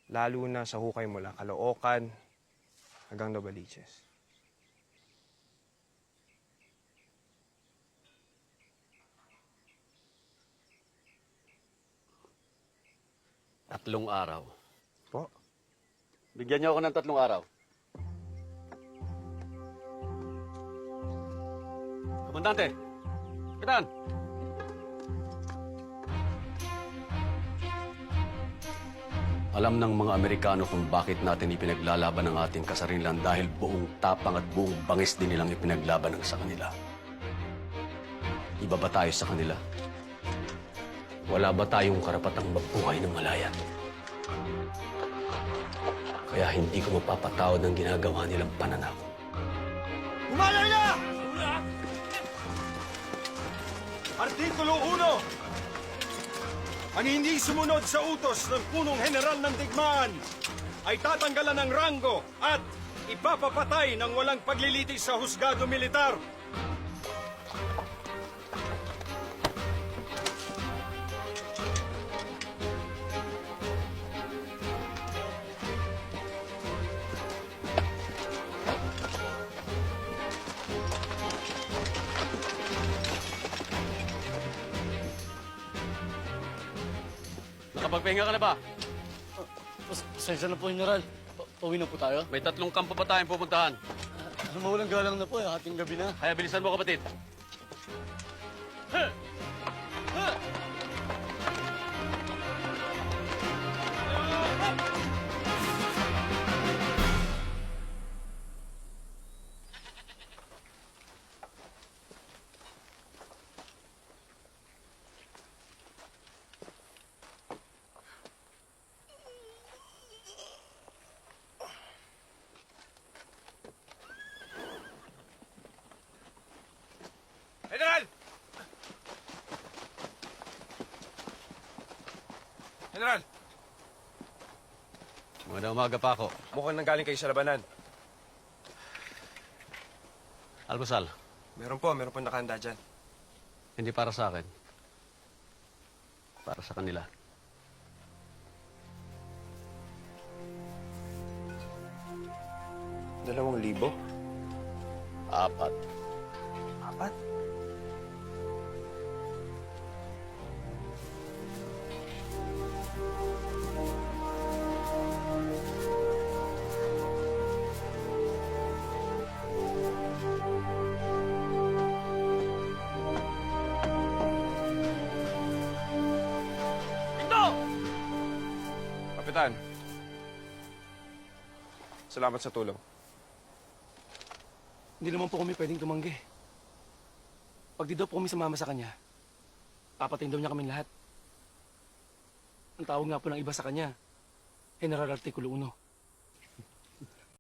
Lalo na sa hukay mula Caloocan hanggang Novaliches. Tatlong araw. Po? Bigyan niyo ako ng 3 araw. Komandante! Kapitan! Alam ng mga Amerikano kung bakit natin ipinaglalaban ang ating kasarilan dahil buong tapang at buong bangis din nilang ipinaglaban ang sa kanila. Iba ba tayo sa kanila? Wala ba tayong karapatang mabuhay ng malaya? Kaya hindi ko mapapatawad ang ginagawa nilang pananakot. Humalay na! Artikulo 1. Ang hindi sumunod sa utos ng punong general ng digmaan ay tatanggalan ng ranggo at ipapapatay ng walang paglilitis sa husgado militar. Nakapagpahinga ka na ba? Pasensya na po, General. Pauwi na po tayo. May 3 kampo pa tayong pupuntahan. Mawalang galang na po, ating gabi na. Kaya bilisan mo, kapatid. General! General! Magandang umaga pa ako. Mukhang nanggaling kayo sa labanan. Almusal, Meron po nakahanda dyan. hindi para sa akin. Para sa kanila. $2,000? 4. 4? Kapitan, salamat sa tulong. Hindi naman po kami pwedeng tumanggi. Pag di daw po kami sumama sa kanya, papatayin daw niya kami lahat. Ang tawag nga po ng iba sa kanya, General Artikulo 1.